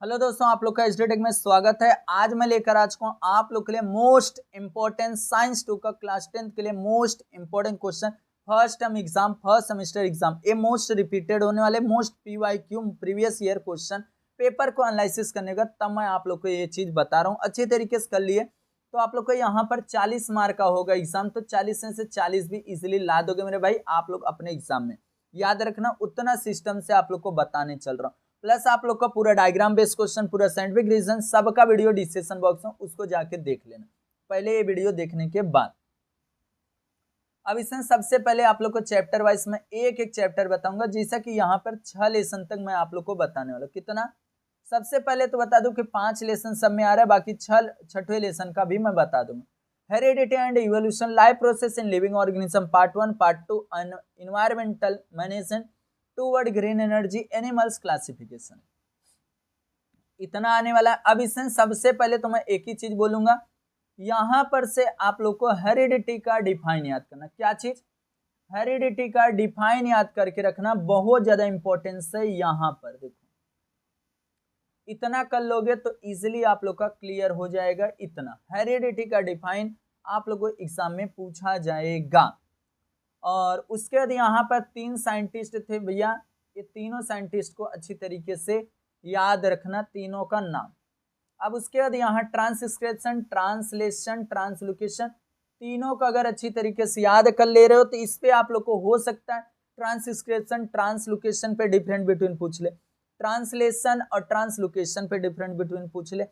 Hello दोस्तों, आप लोग का एचडी टेक में स्वागत है। आज मैं लेकर आ चुका हूँ आप लोग के लिए मोस्ट इंपोर्टेंट साइंस 2 का क्लास 10 के लिए most important question, first term exam, first semester exam. ये मोस्ट रिपीटेड होने वाले most PYQ previous year question paper को एनालिसिस करने का, तब मैं आप लोग को ये चीज बता रहा हूँ। अच्छे तरीके से कर लिए तो आप लोग को यहाँ पर 40 मार्क का होगा एग्जाम, तो 40 में से 40 भी इजिली ला दोगे मेरे भाई आप लोग अपने एग्जाम में। याद रखना, उतना सिस्टम से आप लोग को बताने चल रहा हूँ। प्लस आप लोग का पूरा डायग्राम बेस्ड क्वेश्चन, पूरा साइंटिफिक रीजन, सबका वीडियो डिस्क्रिप्शन बॉक्स में, उसको जाके देख लेना पहले ये वीडियो देखने के बाद। अब इसमें सबसे पहले आप लोग को चैप्टर वाइज में एक एक चैप्टर बताऊंगा, जैसा कि यहाँ पर 6 लेसन तक मैं आप लोग को बताने वाला हूँ। कितना? सबसे पहले तो बता दूं कि 5 लेसन सब में आ रहा है, बाकी 6वें लेसन का भी मैं बता दूंगा। Heredity and evolution, life process in living organism, part 1, part 2, environmental management toward green energy, animals classification, इतना आने वाला है। अब इसमें सबसे पहले तो मैं एक ही चीज बोलूंगा, यहां पर से आप लोग को हेरिडिटी का डिफाइन याद करना। क्या चीज? हेरिडिटी का डिफाइन याद करके रखना, बहुत ज्यादा इंपॉर्टेंस है। यहां पर देखो, इतना कर लोगे तो इजिली आप लोग का क्लियर हो जाएगा। इतना हेरिडिटी का डिफाइन आप लोग को एग्जाम में पूछा जाएगा। और उसके बाद यहाँ पर 3 साइंटिस्ट थे भैया, ये तीनों साइंटिस्ट को अच्छी तरीके से याद रखना, तीनों का नाम। अब उसके बाद यहाँ ट्रांसक्रिप्शन, ट्रांसलेशन, ट्रांसलोकेशन, तीनों का अगर अच्छी तरीके से याद कर ले रहे हो तो इस पे आप लोग को हो सकता है ट्रांसक्रिप्शन ट्रांसलोकेशन पे डिफरेंट बिटवीन पूछ ले, ट्रांसलेशन और ट्रांसलोकेशन पे डिफरेंट बिटवीन पूछ ले,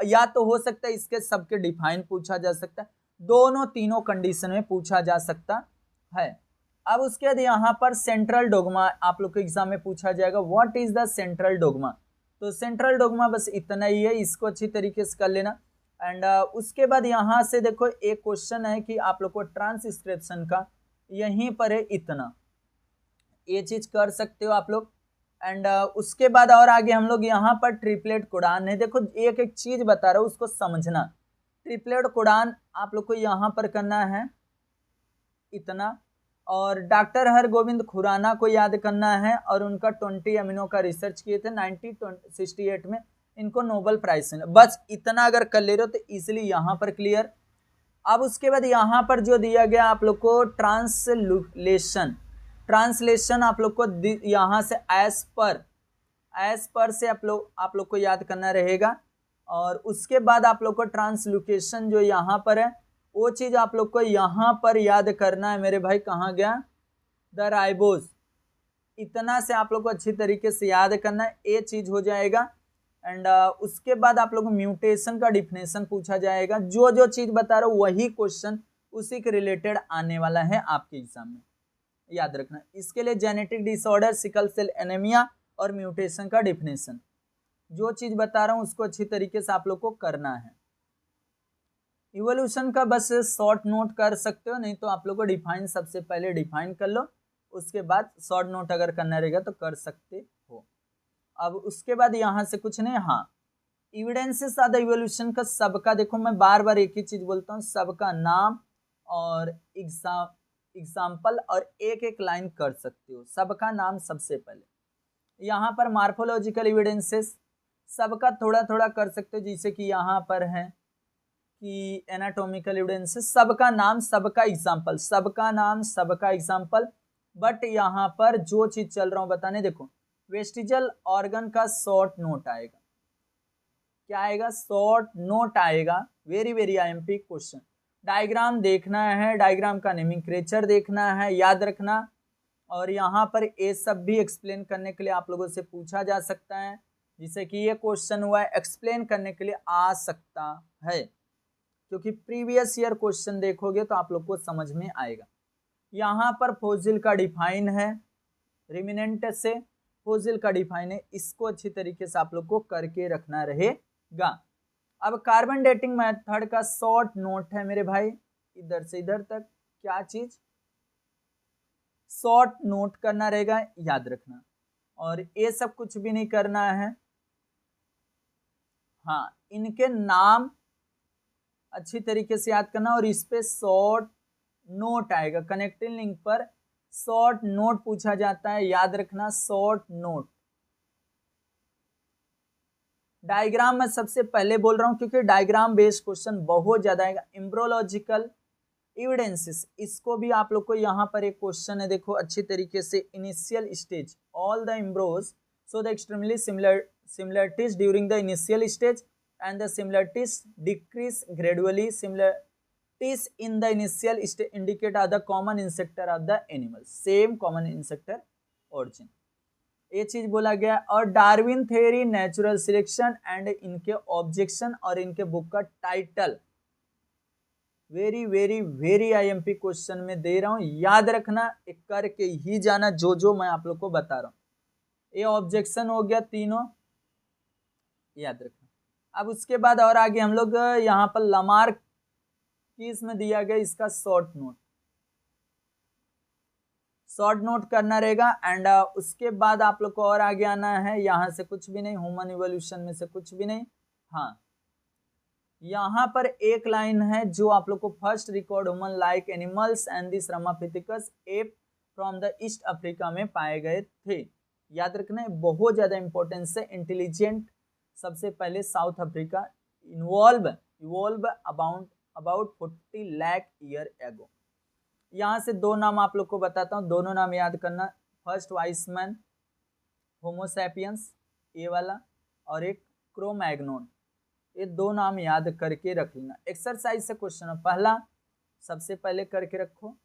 या तो हो सकता है इसके सबके डिफाइन पूछा जा सकता है। दोनों तीनों कंडीशन में पूछा जा सकता है। अब उसके बाद यहाँ पर सेंट्रल डोगमा आप लोग को एग्जाम में पूछा जाएगा, what is the central dogma. तो सेंट्रल डोगमा बस इतना ही है, इसको अच्छी तरीके से कर लेना। एंड उसके बाद यहाँ से देखो एक क्वेश्चन है कि आप लोग को ट्रांसक्रिप्शन का यहीं पर है, इतना ये चीज कर सकते हो आप लोग। एंड उसके बाद और आगे हम लोग यहाँ पर ट्रिपलेट कोडान है। देखो एक एक चीज बता रहा हूँ, उसको समझना। ट्रिपलेट कोडान आप लोग को यहाँ पर करना है, इतना। और डॉक्टर हरगोविंद खुराना को याद करना है, और उनका 20 अमीनो का रिसर्च किए थे 1968 में, इनको नोबेल प्राइज मिला। बस इतना अगर कर ले रहे हो तो इजिली यहाँ पर क्लियर। अब उसके बाद यहाँ पर जो दिया गया आप लोग को ट्रांसलेशन, ट्रांसलेशन आप लोग को यहाँ से एज पर से आप लोग को याद करना रहेगा। और उसके बाद आप लोग को ट्रांसलोकेशन जो यहाँ पर है वो चीज आप लोग को यहाँ पर याद करना है मेरे भाई। कहाँ गया? The ribose. इतना से आप लोग को अच्छी तरीके से याद करना है, ये चीज हो जाएगा। एंड उसके बाद आप लोग को म्यूटेशन का डिफिनेशन पूछा जाएगा। जो जो चीज बता रहा हूँ वही क्वेश्चन उसी के रिलेटेड आने वाला है आपके एग्जाम में, याद रखना। इसके लिए genetic disorder, sickle cell anaemia और म्यूटेशन का डिफिनेशन, जो चीज बता रहा हूँ उसको अच्छी तरीके से आप लोग को करना है। इवोल्यूशन का बस शॉर्ट नोट कर सकते हो, नहीं तो आप लोग को डिफाइन सबसे पहले डिफाइन कर लो, उसके बाद शॉर्ट नोट अगर करना रहेगा तो कर सकते हो। अब उसके बाद यहाँ से कुछ नहीं, हाँ एविडेंसेस ऑफ द इवोल्यूशन का सबका देखो, मैं बार बार एक ही चीज बोलता हूँ, सबका नाम और एग्जाम्पल और एक एक लाइन कर सकते हो। सबका नाम सबसे पहले। यहाँ पर मार्फोलॉजिकल एविडेंसेस सबका थोड़ा थोड़ा कर सकते हो, जैसे कि यहाँ पर है कि एनाटॉमिकल एविडेंसेस, सबका नाम सबका एग्जाम्पल, सबका नाम सबका एग्जाम्पल। बट यहाँ पर जो चीज चल रहा हूँ बताने, देखो वेस्टिजल ऑर्गन का शॉर्ट नोट आएगा। क्या आएगा? शॉर्ट नोट आएगा। Very very IMP question. Diagram देखना है, डायग्राम का नोमेनक्लेचर देखना है, याद रखना। और यहाँ पर ये सब भी एक्सप्लेन करने के लिए आप लोगों से पूछा जा सकता है, जिससे कि ये क्वेश्चन हुआ है एक्सप्लेन करने के लिए आ सकता है, क्योंकि प्रीवियस ईयर क्वेश्चन देखोगे तो आप लोग को समझ में आएगा। यहाँ पर फोसिल का डिफाइन है, रिमिनेंट से फोसिल का डिफाइन है, इसको अच्छी तरीके से आप लोग को करके रखना रहेगा। अब कार्बन डेटिंग मेथड का शॉर्ट नोट है मेरे भाई, इधर से इधर तक क्या चीज शॉर्ट नोट करना रहेगा, याद रखना। और ये सब कुछ भी नहीं करना है। हाँ, इनके नाम अच्छी तरीके से याद करना, और इस पे शॉर्ट नोट आएगा। कनेक्टिंग लिंक पर शॉर्ट नोट पूछा जाता है, याद रखना शॉर्ट नोट। डायग्राम मैं सबसे पहले बोल रहा हूं क्योंकि डायग्राम बेस्ड क्वेश्चन बहुत ज्यादा आएगा। एम्ब्रोलॉजिकल एविडेंसेस, इसको भी आप लोग को यहाँ पर एक क्वेश्चन है, देखो अच्छी तरीके से। Initial stage, all the Ambrose so the extremely similarities during the initial stage and the similarities decrease gradually. Similarities in the initial stage indicate are the common ancestor of the animal, same common ancestor origin, ये चीज बोला गया। और Darwin theory, natural selection and इनके objection और इनके book का title very very very IMP question में दे रहा हूं, याद रखना, एक करके ही जाना जो मैं आप लोग को बता रहा हूं। ये ऑब्जेक्शन हो गया तीनों, याद रखना। अब उसके बाद और आगे हम लोग यहाँ पर लमार्क की इसमें दिया गया इसका शॉर्ट नोट करना रहेगा। एंड उसके बाद आप लोग को और आगे आना है, यहाँ से कुछ भी नहीं, ह्यूमन इवोल्यूशन में से कुछ भी नहीं। हाँ, यहाँ पर एक लाइन है जो आप लोग को first record human like animals and this Ramapithecus ape from the East Africa में पाए गए थे। याद रखना है, बहुत ज्यादा इंपॉर्टेंस है। इंटेलिजेंट सबसे पहले south Africa evolve about 40 lakh year ago. यहाँ से दो नाम आप लोग को बताता हूँ, दोनों नाम याद करना। फर्स्ट वाइसमैन होमोसैपियंस ये वाला, और एक क्रोमैग्नोन, ये दो नाम याद करके रख लेना। एक्सरसाइज से क्वेश्चन पहला सबसे पहले करके रखो।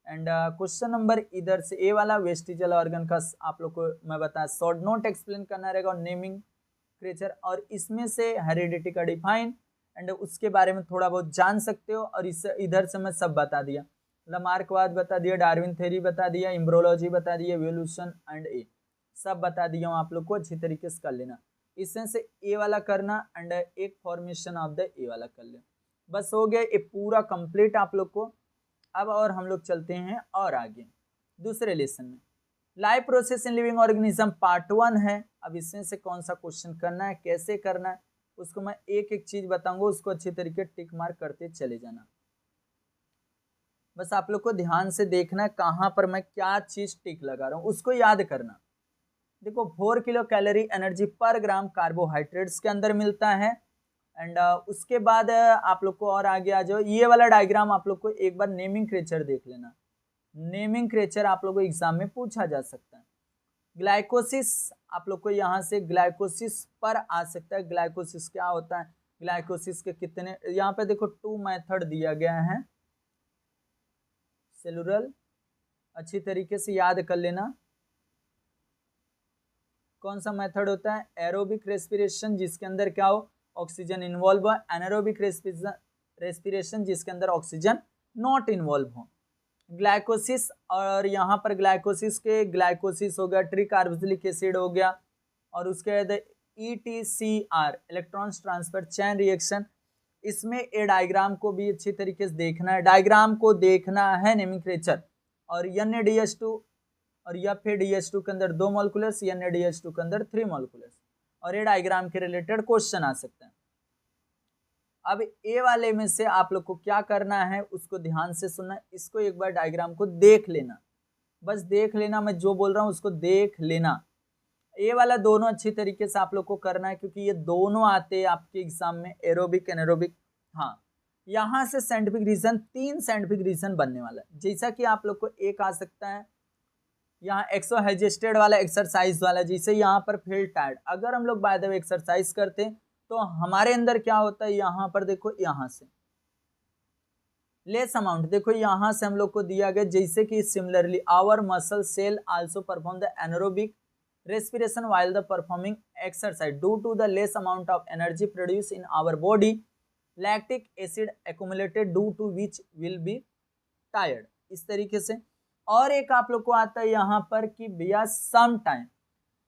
एंड क्वेश्चन नंबर इधर से ए वाला वेस्टिजल ऑर्गन का आप लोग को मैं बताया, शॉर्ट नोट एक्सप्लेन करना रहेगा और नेमिंग क्रिएचर, और इसमें से हेरिडिटी का डिफाइन एंड उसके बारे में थोड़ा बहुत जान सकते हो। और इस इधर से मैं सब बता दिया, लमार्कवाद बता दिया, डार्विन थ्योरी बता दिया, एम्ब्रोलॉजी बता दिया, इवोल्यूशन एंड ए सब बता दिया हूँ, आप लोग को अच्छी तरीके से कर लेना। इसमें से ए वाला करना एंड एक फॉर्मेशन ऑफ द ए वाला कर लेना, बस हो गया ये पूरा कंप्लीट आप लोग को। अब और हम लोग चलते हैं और आगे दूसरे लेसन में, life process in living organism part 1 है। अब इसमें से कौन सा क्वेश्चन करना है, कैसे करना है, उसको मैं एक एक चीज बताऊंगा, उसको अच्छी तरीके टिक मार्क करते चले जाना। बस आप लोग को ध्यान से देखना है कहाँ पर मैं क्या चीज टिक लगा रहा हूँ, उसको याद करना। देखो 4 किलो कैलोरी एनर्जी पर ग्राम कार्बोहाइड्रेट्स के अंदर मिलता है। एंड उसके बाद आप लोग को और आगे आ जाओ, ये वाला डायग्राम आप लोग को एक बार नेमिंग क्रिएचर देख लेना। नेमिंग क्रिएचर आप लोग को एग्जाम में पूछा जा सकता है। ग्लाइकोसिस, आप लोग को यहाँ से ग्लाइकोसिस पर आ सकता है। ग्लाइकोसिस क्या होता है, ग्लाइकोसिस के कितने, यहाँ पे देखो 2 मेथड दिया गया है। सेलुलर अच्छी तरीके से याद कर लेना, कौन सा मेथड होता है, एरोबिक रेस्पिरेशन जिसके अंदर क्या हो, ऑक्सीजन इन्वॉल्व हो, एनारोबिक रेस्पिरेशन जिसके अंदर ऑक्सीजन नॉट इन्वॉल्व हो। ग्लाइकोसिस, और यहाँ पर ग्लाइकोसिस हो गया, ट्रिकार्बोक्सिलिक एसिड हो गया, और उसके बाद ETCR electron transfer chain reaction. इसमें ए डायग्राम को भी अच्छी तरीके से देखना है, डायग्राम को देखना है नोमेनक्लेचर। और NADH2 और FADH2 के अंदर 2 मॉलिक्यूलर्स, NADH2 के अंदर 3 मॉलिक्यूलर्स, और ये डायग्राम के रिलेटेड क्वेश्चन आ सकते हैं। अब ए वाले में से आप लोग को क्या करना है उसको ध्यान से सुनना, इसको एक बार डायग्राम को देख लेना, बस देख लेना, मैं जो बोल रहा हूँ उसको देख लेना। ए वाला दोनों अच्छी तरीके से आप लोग को करना है क्योंकि ये दोनों आते हैं आपके एग्जाम में, एरोबिक एनारोबिक। हाँ, यहाँ से साइंटिफिक रीजन 3 साइंटिफिक रीजन बनने वाला है, जैसा कि आप लोग को एक आ सकता है यहाँ एक्सोहेजेस्टेड वाला एक्सरसाइज वाला, जिसे यहाँ पर फील टायर्ड। अगर हम लोग बाय द वे एक्सरसाइज करते हैं तो हमारे अंदर क्या होता है, यहाँ पर देखो, यहाँ से लेस अमाउंट, देखो यहाँ से हम लोग को दिया गया, जैसे कि similarly our muscle cell also perform the anaerobic respiration while the performing exercise due to the less amount of energy produced in our body, lactic acid accumulated due to which will be tired। इस तरीके से। और एक आप लोग को आता है यहाँ पर कि भैया सम टाइम,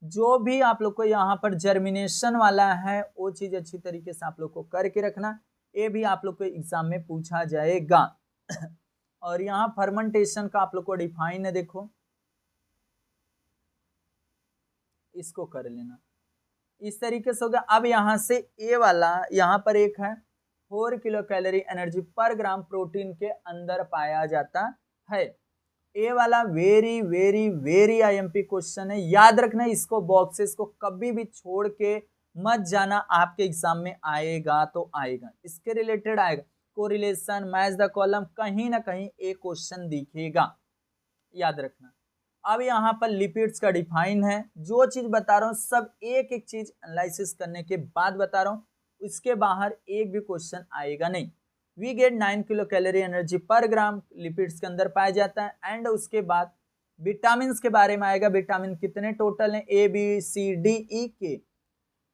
जो भी आप लोग को यहाँ पर जर्मिनेशन वाला है वो चीज अच्छी तरीके से आप लोग को करके रखना, ये भी आप लोग को एग्जाम में पूछा जाएगा। और यहाँ फर्मेंटेशन का आप लोग को डिफाइन है, देखो इसको कर लेना, इस तरीके से हो गया। अब यहाँ से ए वाला, यहाँ पर एक है 4 kilo calorie energy per gram protein के अंदर पाया जाता है। ए वाला very very very IMP question है, याद रखना, इसको बॉक्सेस को कभी भी छोड़ के मत जाना, आपके एग्जाम में आएगा तो आएगा, इसके रिलेटेड आएगा। कोरिलेशन, मैच द कॉलम, कहीं ना कहीं एक क्वेश्चन दिखेगा, याद रखना। अब यहाँ पर लिपिड्स का डिफाइन है, जो चीज बता रहा हूँ सब एक एक चीज एनालिसिस करने के बाद बता रहा हूँ, उसके बाहर एक भी क्वेश्चन आएगा नहीं। We get 9 kilo calorie energy per gram lipids के अंदर पाया जाता है। एंड उसके बाद विटामिन के बारे में आएगा, विटामिन कितने टोटल हैं, A B C D E के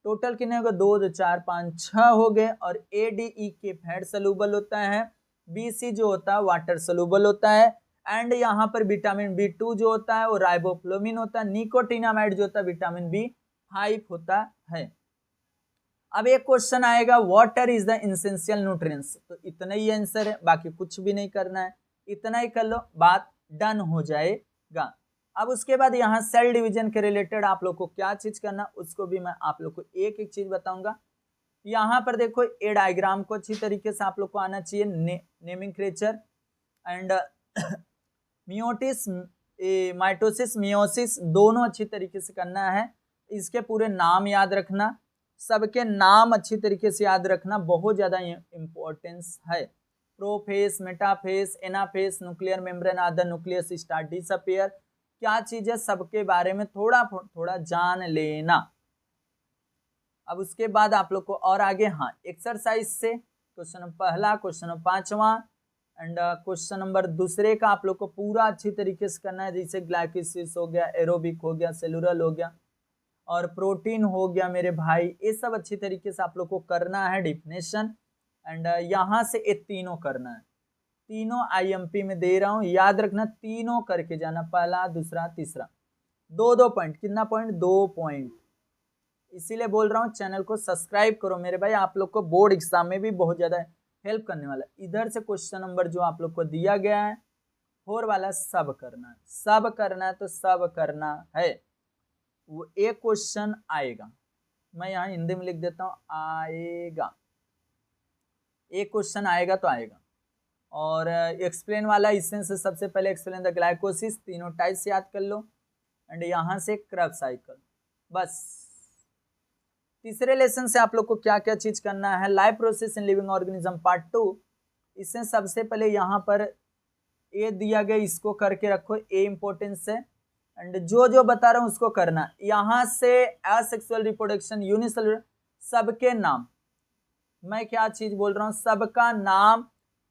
टोटल कितने हो गए, 2 2 4 5 6 हो गए। और ए डी ई के फैट सलूबल होता है, बी सी जो होता है वाटर सलूबल होता है। एंड यहाँ पर विटामिन B2 जो होता है वो राइबोफ्लोविन होता है, निकोटिनामाइड जो होता है विटामिन B5 होता है। अब एक क्वेश्चन आएगा, water is the essential nutrients, तो इतना ही आंसर है, बाकी कुछ भी नहीं करना है, इतना ही कर लो, बात डन हो जाएगा। अब उसके बाद यहाँ सेल डिवीजन के रिलेटेड आप लोग को क्या चीज करना, उसको भी मैं आप लोग को एक एक चीज बताऊंगा। यहाँ पर देखो ए डायग्राम को अच्छी तरीके से आप लोग को आना चाहिए, नेमिंक्लेचर एंड मियोटिस, माइटोसिस, मियोसिस दोनों अच्छी तरीके से करना है। इसके पूरे नाम याद रखना, सबके नाम अच्छी तरीके से याद रखना, बहुत ज्यादा इंपॉर्टेंस है। Prophase, metaphase, anaphase, nuclear membrane, other nucleus start disappear, क्या चीज है सबके बारे में थोड़ा थोड़ा जान लेना। अब उसके बाद आप लोग को और आगे हाँ एक्सरसाइज से क्वेश्चन पहला, क्वेश्चन 5वां एंड क्वेश्चन नंबर दूसरे का आप लोग को पूरा अच्छी तरीके से करना है, जैसे ग्लाइकोसिस हो गया, एरोबिक हो गया, सेलुलर हो गया और प्रोटीन हो गया मेरे भाई, ये सब अच्छी तरीके से आप लोग को करना है डिफिनेशन। एंड यहाँ से ये तीनों करना है, तीनों आईएमपी में दे रहा हूँ, याद रखना तीनों करके जाना, पहला दूसरा तीसरा, 2 पॉइंट, कितना पॉइंट, 2 पॉइंट। इसीलिए बोल रहा हूँ चैनल को सब्सक्राइब करो मेरे भाई, आप लोग को बोर्ड एग्जाम में भी बहुत ज्यादा हेल्प करने वाला है। इधर से क्वेश्चन नंबर जो आप लोग को दिया गया है 4 वाला सब करना है, सब करना है, तो सब करना है। वो एक क्वेश्चन आएगा, मैं यहाँ हिंदी में लिख देता हूँ, आएगा, एक क्वेश्चन आएगा तो आएगा। और एक्सप्लेन वाला इसमें से सबसे पहले एक्सप्लेन द ग्लाइकोसिस, तीनों टाइप्स याद कर लो। एंड यहाँ से क्रब साइकिल, बस। तीसरे लेसन से आप लोग को क्या क्या चीज करना है, life process in living organism part 2, इससे सबसे पहले यहाँ पर ए दिया गया, इसको करके रखो, ए इंपॉर्टेंस है। एंड जो जो बता रहा हूँ उसको करना। यहाँ से एसेक्सुअल रिप्रोडक्शन, यूनिसेलुलर, सबके नाम, मैं क्या चीज बोल रहा हूँ, सबका नाम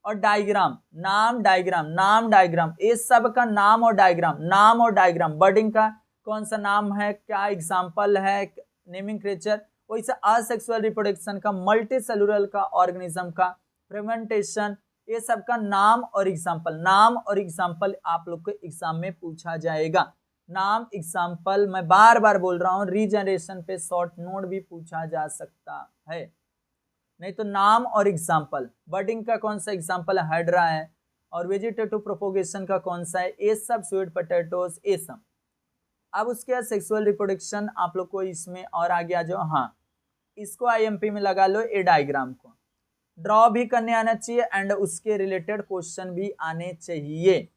और डायग्राम, नाम डायग्राम, नाम डायग्राम, ये सबका नाम और डायग्राम, नाम और डायग्राम, बर्डिंग का कौन सा नाम है, क्या एग्जाम्पल है, नेमिंग क्रिएचर, वैसे असेक्सुअल रिप्रोडक्शन का, मल्टी सेलुलर का, ऑर्गेनिज्म का, प्रेगमेंटेशन, ये सबका नाम और एग्जाम्पल, नाम और एग्जाम्पल आप लोग को एग्जाम में पूछा जाएगा। नाम एग्जाम्पल मैं बार बार बोल रहा हूँ, रीजनरेशन पे शॉर्ट नोट भी पूछा जा सकता है, नहीं तो नाम और एग्जाम्पल, बर्डिंग का कौन सा एग्जाम्पल है, हाइड्रा है, और वेजिटेटिव प्रोपोगेशन का कौन सा है, ये सब, स्वीट पोटैटोस, ये सब। अब उसके बाद सेक्सुअल रिप्रोडक्शन आप लोग को इसमें और आगे आ जाओ, हाँ इसको आईएमपी में लगा लो, ए डायग्राम को ड्रॉ भी करने आना चाहिए एंड उसके रिलेटेड क्वेश्चन भी आने चाहिए।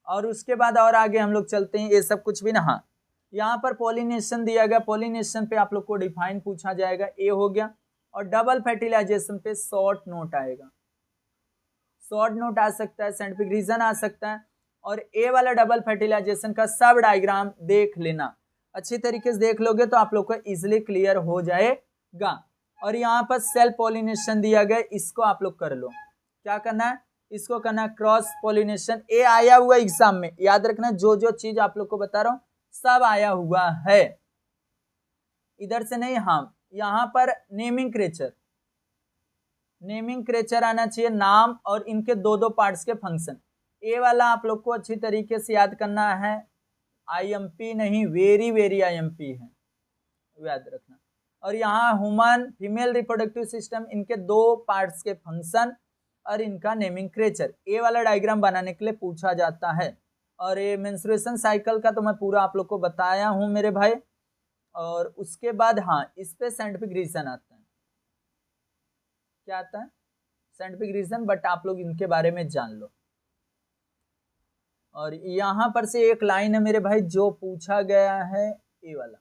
और उसके बाद और आगे हम लोग चलते हैं, ये सब कुछ भी ना, हाँ यहाँ पर पॉलिनेशन दिया गया, पॉलिनेशन पे आप लोग को डिफाइन पूछा जाएगा, ए हो गया। और डबल फर्टिलाइजेशन पे शॉर्ट नोट आएगा, शॉर्ट नोट आ सकता है, साइंटिफिक रीजन आ सकता है। और ए वाला डबल फर्टिलाइजेशन का सब डायग्राम देख लेना, अच्छी तरीके से देख लोगे तो आप लोग को इजिली क्लियर हो जाएगा। और यहाँ पर सेल्फ पॉलिनेशन दिया गया, इसको आप लोग कर लो, क्या करना है, इसको करना है क्रॉस पॉलिनेशन। ए आया हुआ एग्जाम में, याद रखना जो जो चीज आप लोग को बता रहा हूँ सब आया हुआ है, इधर से नहीं। हाँ यहाँ पर नेमिंग क्रिएचर, नेमिंग क्रिएचर आना चाहिए, नाम और इनके दो दो पार्ट्स के फंक्शन। ए वाला आप लोग को अच्छी तरीके से याद करना है, आईएमपी नहीं, वेरी वेरी आईएमपी है, याद रखना। और यहाँ ह्यूमन फीमेल रिप्रोडक्टिव सिस्टम, इनके दो पार्ट्स के फंक्शन और इनका नेमिंग क्रिएचर, ए वाला डायग्राम बनाने के लिए पूछा जाता है। और ये मेंस्ट्रुएशन साइकिल का तो मैं पूरा आप लोग को बताया हूँ मेरे भाई। और उसके बाद हाँ इस पे साइंटिफिक रीजन आता है, क्या आता है, साइंटिफिक रीजन, बट आप लोग इनके बारे में जान लो। और यहाँ पर से एक लाइन है मेरे भाई जो पूछा गया है, ए वाला,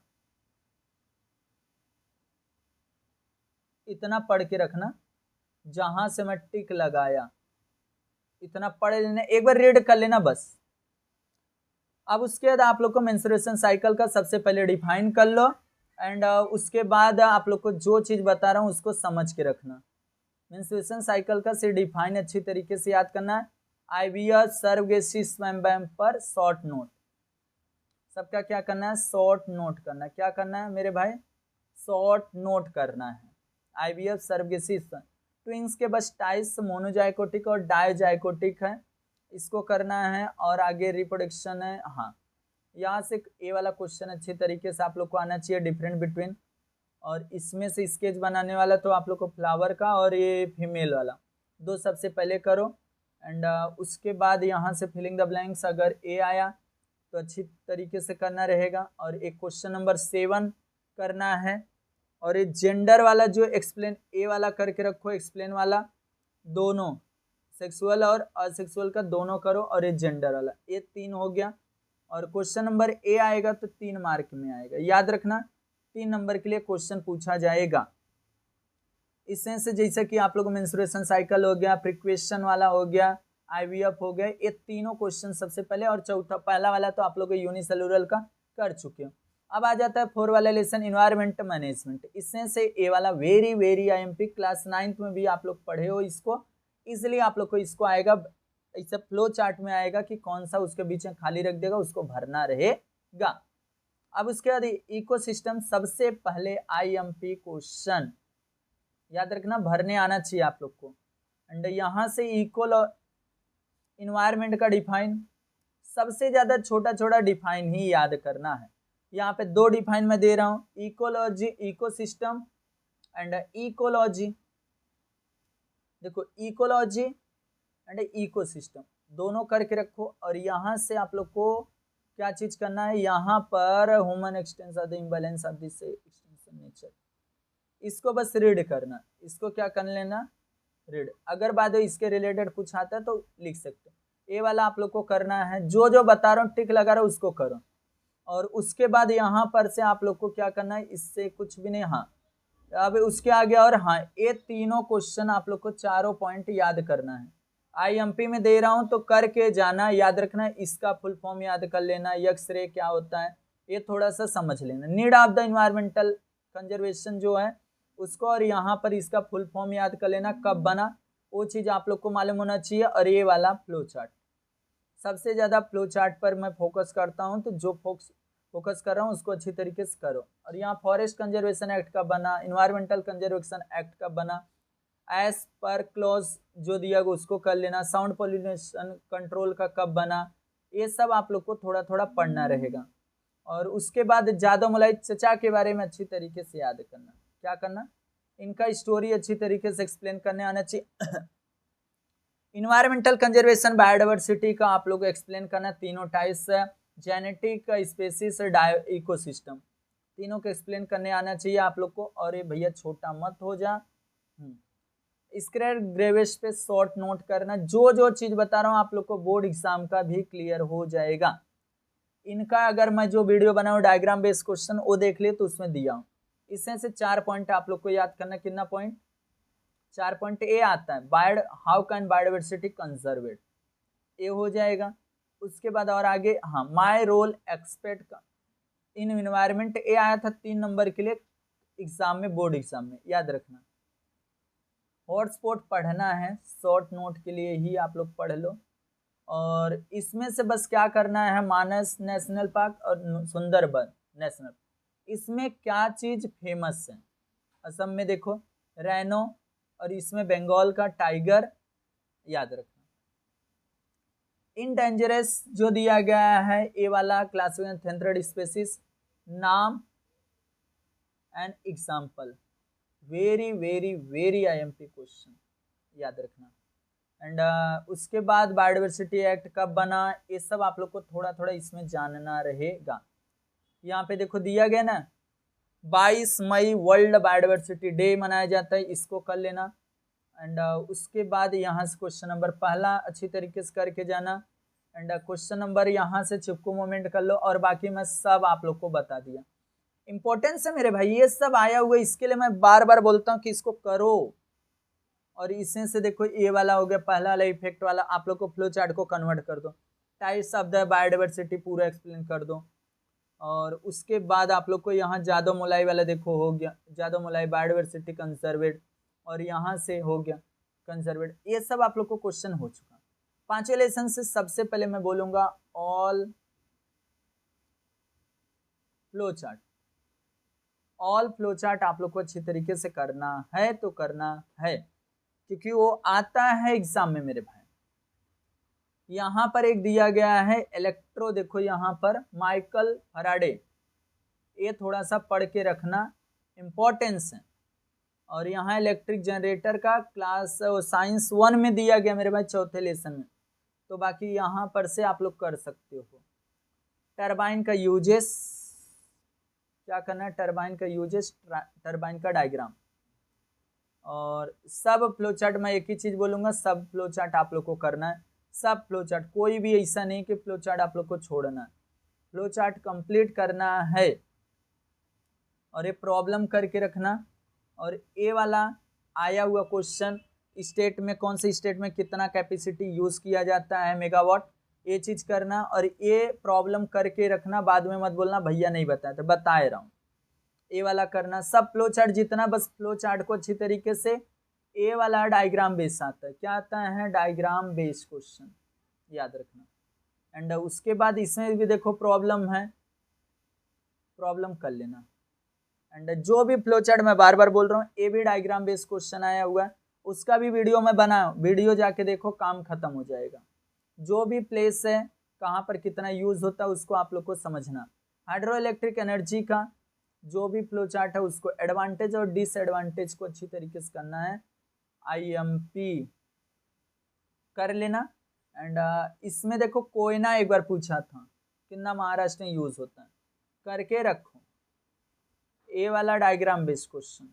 इतना पढ़ के रखना, जहां से मैं टिक लगाया इतना पढ़ लेना, एक बार रीड कर लेना बस। अब उसके बाद आप लोग को मेंस्ट्रुएशन साइकिल का सबसे पहले डिफाइन कर लो, एंड उसके बाद आप लोग को जो चीज बता रहा हूँ उसको समझ के रखना। मेंस्ट्रुएशन साइकिल का से डिफाइन अच्छी तरीके से याद करना है। आईवीएफ सर्वगेसी स्वयंबैम पर शॉर्ट नोट, सबका क्या करना है, शॉर्ट नोट करना है। क्या करना है मेरे भाई, शॉर्ट नोट करना है। आईवीएफ सर्वगेसी ट्विंस के बस टाइस मोनोजाइकोटिक और डायजाइकोटिक है, इसको करना है। और आगे रिप्रोडक्शन है। हाँ, यहाँ से ये वाला क्वेश्चन अच्छे तरीके से आप लोग को आना चाहिए, डिफरेंट बिटवीन। और इसमें से स्केच बनाने वाला तो आप लोग को फ्लावर का और ये फीमेल वाला दो सबसे पहले करो, एंड उसके बाद यहाँ से फिलिंग द ब्लैंक्स अगर ए आया तो अच्छी तरीके से करना रहेगा। और एक क्वेश्चन नंबर 7 करना है। और ये जेंडर वाला जो एक्सप्लेन ए वाला करके रखो, एक्सप्लेन वाला दोनों, सेक्सुअल और असेक्सुअल का दोनों करो, और ये जेंडर वाला, ये 3 हो गया। और क्वेश्चन नंबर ए आएगा तो 3 मार्क में आएगा, याद रखना 3 नंबर के लिए क्वेश्चन पूछा जाएगा। इससे से जैसे कि आप लोगों को मेंस्ट्रुएशन साइकिल हो गया, फ्रीक्वेशन वाला हो गया, आईवीएफ हो गया, ये तीनों क्वेश्चन सबसे पहले। और चौथा पहला वाला तो आप लोग यूनिसेलुलर का कर चुके हो। अब आ जाता है 4 वाला लेसन इन्वायरमेंट मैनेजमेंट। इससे से ए वाला very very IMP, class 9th में भी आप लोग पढ़े हो इसको, इसलिए आप लोग को इसको आएगा, ऐसे फ्लो चार्ट में आएगा कि कौन सा उसके बीच में खाली रख देगा, उसको भरना रहेगा। अब उसके बाद इकोसिस्टम, सबसे पहले आईएमपी क्वेश्चन याद रखना, भरने आना चाहिए आप लोग को। एंड यहाँ से इको इन्वायरमेंट का डिफाइन, सबसे ज्यादा छोटा छोटा डिफाइन ही याद करना है। यहाँ पे 2 डिफाइन मैं दे रहा हूँ, इकोलॉजी, इकोसिस्टम एंड इकोलॉजी। देखो इकोलॉजी एंड इकोसिस्टम दोनों करके रखो। और यहाँ से आप लोग को क्या चीज करना है, यहाँ पर human expanse of the imbalance of this extension nature, इसको बस रीड करना, इसको क्या कर लेना, रीड। अगर बाद में इसके रिलेटेड कुछ आता है तो लिख सकते हो। ये वाला आप लोग को करना है, जो जो बता रहा हूँ टिक लगा रहा हूँ उसको करो। और उसके बाद यहाँ पर से आप लोग को क्या करना है, इससे कुछ भी नहीं। हाँ, अब उसके आगे और हाँ, ये तीनों क्वेश्चन आप लोग को चारों पॉइंट याद करना है। आईएमपी में दे रहा हूँ तो करके जाना, याद रखना, इसका फुल फॉर्म याद कर लेना, एक्स-रे क्या होता है ये थोड़ा सा समझ लेना, need of the environmental conservation जो है उसको, और यहाँ पर इसका फुल फॉर्म याद कर लेना, कब बना वो चीज आप लोग को मालूम होना चाहिए। और ये वाला फ्लो चार्ट, सबसे ज्यादा फ्लो चार्ट पर मैं फोकस करता हूँ, तो जो फोकस कर रहा हूँ उसको अच्छी तरीके से करो। और यहाँ फॉरेस्ट कंजर्वेशन एक्ट कब बना, इन्वायरमेंटल कंजर्वेशन एक्ट कब बना, एज पर क्लॉज जो दिया गया उसको कर लेना, साउंड पोल्यूशन कंट्रोल का कब बना, ये सब आप लोग को थोड़ा थोड़ा पढ़ना रहेगा। और उसके बाद जादव मलाई चचा के बारे में अच्छी तरीके से याद करना, क्या करना, इनका स्टोरी अच्छी तरीके से एक्सप्लेन करने आना चाहिए। इन्वायरमेंटल कंजर्वेशन बायोडाइवर्सिटी का आप लोग को एक्सप्लेन करना, तीनों टाइप्स है, जेनेटिक, स्पेसीज, इकोसिस्टम, तीनों को एक्सप्लेन करने आना चाहिए आप लोग को। और ये भैया छोटा मत हो जा, स्क्वायर ग्रेवेश पे शॉर्ट नोट करना, जो जो चीज बता रहा हूँ आप लोग को बोर्ड एग्जाम का भी क्लियर हो जाएगा। इनका अगर मैं जो वीडियो बनाऊँ डायग्राम बेस्ड क्वेश्चन वो देख लिए तो उसमें दिया हूँ। इसमें से 4 पॉइंट आप लोग को याद करना, कितना पॉइंट, 4 पॉइंट। ए आता है बायो, हाउ कैन बायोडाइवर्सिटी कंजर्वेड, ये हो जाएगा। उसके बाद और आगे हाँ, माय रोल एक्सपेक्ट का इन एनवायरमेंट, ये आया था 3 नंबर के लिए एग्जाम में, बोर्ड एग्जाम में, याद रखना। हॉटस्पॉट पढ़ना है, शॉर्ट नोट के लिए ही आप लोग पढ़ लो। और इसमें से बस क्या करना है, मानस नेशनल पार्क और सुंदरबन नेशनल, इसमें क्या चीज फेमस है। असम में देखो रैनो, और इसमें बंगाल का टाइगर, याद रखना। इंडेंजरस जो दिया गया है ये वाला क्लासिफिकेशन थेंथ्रेड स्पीशीज, नाम and example, very very very IMP question, याद रखना। एंड उसके बाद बायोडाइवर्सिटी एक्ट कब बना, ये सब आप लोग को थोड़ा थोड़ा इसमें जानना रहेगा। यहाँ पे देखो दिया गया ना, 22 मई वर्ल्ड बायोडाइवर्सिटी डे मनाया जाता है, इसको कर लेना। एंड उसके बाद यहाँ से क्वेश्चन नंबर पहला अच्छी तरीके से करके जाना। एंड क्वेश्चन नंबर यहाँ से चिपको मोमेंट कर लो, और बाकी मैं सब आप लोग को बता दिया। इंपॉर्टेंस है मेरे भाई, ये सब आया हुआ, इसके लिए मैं बार बार बोलता हूँ कि इसको करो। और इसमें से देखो ये वाला हो गया पहला वाला इफेक्ट वाला, आप लोग को फ्लो चार्ट को कन्वर्ट कर दो, टाइप्स ऑफ द बायोडाइवर्सिटी पूरा एक्सप्लेन कर दो। और उसके बाद आप लोग को यहाँ जादव मोलाई वाला देखो हो गया, जादव मोलाई बायोडाइवर्सिटी कंजर्वेड, और यहाँ से हो गया कंजर्वेड, ये सब आप लोग को क्वेश्चन हो चुका। पांचवें लेसन से सबसे पहले मैं बोलूंगा all flow chart. All flow chart आप लोग को अच्छी तरीके से करना है तो करना है, क्योंकि वो आता है एग्जाम में मेरे भाई। यहाँ पर एक दिया गया है इलेक्ट्रो, देखो यहाँ पर माइकल फैराडे, ये थोड़ा सा पढ़ के रखना, इंपॉर्टेंस है। और यहाँ इलेक्ट्रिक जनरेटर का क्लास साइंस 1 में दिया गया मेरे भाई, चौथे लेसन में, तो बाकी यहाँ पर से आप लोग कर सकते हो। टरबाइन का यूजेस क्या करना है, टरबाइन का यूजेस, टरबाइन का डायग्राम, और सब फ्लो चार्ट मैं एक ही चीज बोलूंगा, सब फ्लो चार्ट आप लोग को करना है, सब फ्लो चार्ट, कोई भी ऐसा नहीं कि फ्लो चार्ट आप लोग को छोड़ना है, फ्लो चार्ट कंप्लीट करना है। और ये प्रॉब्लम करके रखना। और ये वाला आया हुआ क्वेश्चन, स्टेट में कौन से स्टेट में कितना कैपेसिटी यूज किया जाता है मेगावाट, ये चीज करना। और ये प्रॉब्लम करके रखना, बाद में मत बोलना भैया नहीं बताया, तो बता रहा हूँ, ये वाला करना। सब फ्लो चार्ट जितना, बस फ्लो चार्ट को अच्छी तरीके से, ये वाला डायग्राम बेस आता है, क्या आता है, डायग्राम बेस क्वेश्चन, याद रखना। एंड उसके बाद इसमें भी देखो प्रॉब्लम है, प्रॉब्लम कर लेना। एंड जो भी फ्लो चार्ट मैं बार बार बोल रहा हूँ, ये भी डायग्राम बेस्ड क्वेश्चन आया हुआ है, उसका भी वीडियो मैं बना, वीडियो जाके देखो, काम खत्म हो जाएगा। जो भी प्लेस है, कहाँ पर कितना यूज होता है, उसको आप लोग को समझना। हाइड्रो इलेक्ट्रिक एनर्जी का जो भी फ्लो चार्ट है, उसको एडवांटेज और डिसएडवांटेज को अच्छी तरीके से करना है, IMP कर लेना। एंड इसमें देखो कोयना एक बार पूछा था, कितना महाराष्ट्र में यूज होता है, करके रखो। ये वाला डायग्राम बेस्ड क्वेश्चन,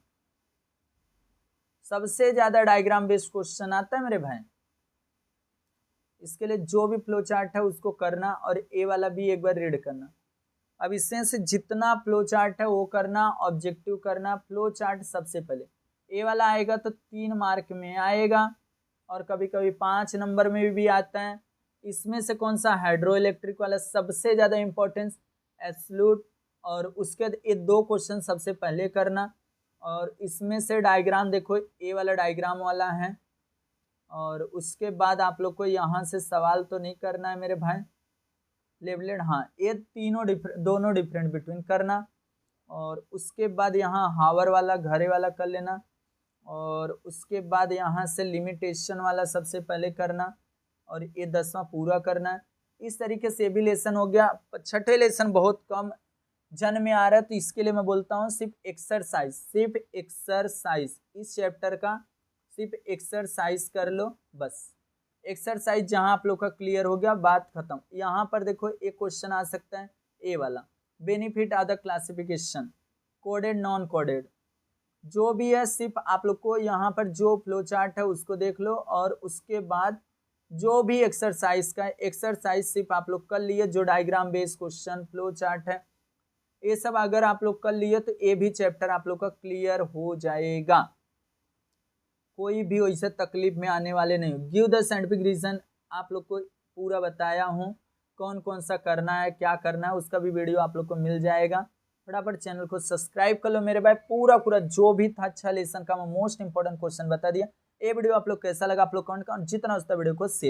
सबसे ज्यादा डायग्राम बेस्ड क्वेश्चन आता है मेरे भाई, इसके लिए जो भी फ्लो चार्ट है उसको करना, और ये वाला भी एक बार रीड करना। अब इसमें से जितना फ्लो चार्ट है वो करना, ऑब्जेक्टिव करना। फ्लो चार्ट सबसे पहले ये वाला आएगा तो 3 मार्क में आएगा, और कभी कभी 5 नंबर में भी आता है। इसमें से कौन सा, हाइड्रो इलेक्ट्रिक वाला सबसे ज्यादा इंपॉर्टेंस, एब्सोल्यूट। और उसके ये 2 क्वेश्चन सबसे पहले करना। और इसमें से डायग्राम देखो, ये वाला डायग्राम वाला है। और उसके बाद आप लोग को यहाँ से सवाल तो नहीं करना है मेरे भाई, लेवलेड, हाँ ये दोनों डिफरेंट बिटवीन करना। और उसके बाद यहाँ हावर वाला, घरे वाला कर लेना। और उसके बाद यहाँ से लिमिटेशन वाला सबसे पहले करना, और ये 10वां पूरा करना है। इस तरीके से भी लेसन हो गया। छठे लेसन बहुत कम जन में आ रहा है, तो इसके लिए मैं बोलता हूँ सिर्फ एक्सरसाइज, सिर्फ एक्सरसाइज, इस चैप्टर का सिर्फ एक्सरसाइज कर लो बस। एक्सरसाइज जहां आप लोग का क्लियर हो गया, बात खत्म। यहाँ पर देखो एक क्वेश्चन आ सकता है, ए वाला, benefit of the classification, coded non coded, जो भी है सिर्फ आप लोग को यहाँ पर जो फ्लो चार्ट है उसको देख लो। और उसके बाद जो भी एक्सरसाइज का एक्सरसाइज सिर्फ आप लोग कर लिए, जो diagram based question flow chart है, ये सब अगर आप लोग कर लिए तो ये भी चैप्टर आप लोग का क्लियर हो जाएगा। कोई भी वैसे तकलीफ में आने वाले नहीं। गिव द साइंटिफिक रीजन, आप लोग को पूरा बताया हूँ, कौन कौन सा करना है, क्या करना है, उसका भी वीडियो आप लोग को मिल जाएगा। फटाफट चैनल को सब्सक्राइब कर लो मेरे भाई। पूरा जो भी था अच्छा लेसन का मैं मोस्ट इंपोर्टेंट क्वेश्चन बता दिया। ये वीडियो आप लोग कैसा लगा, आप लोग कमेंट कर, जितना उसका वीडियो को शेयर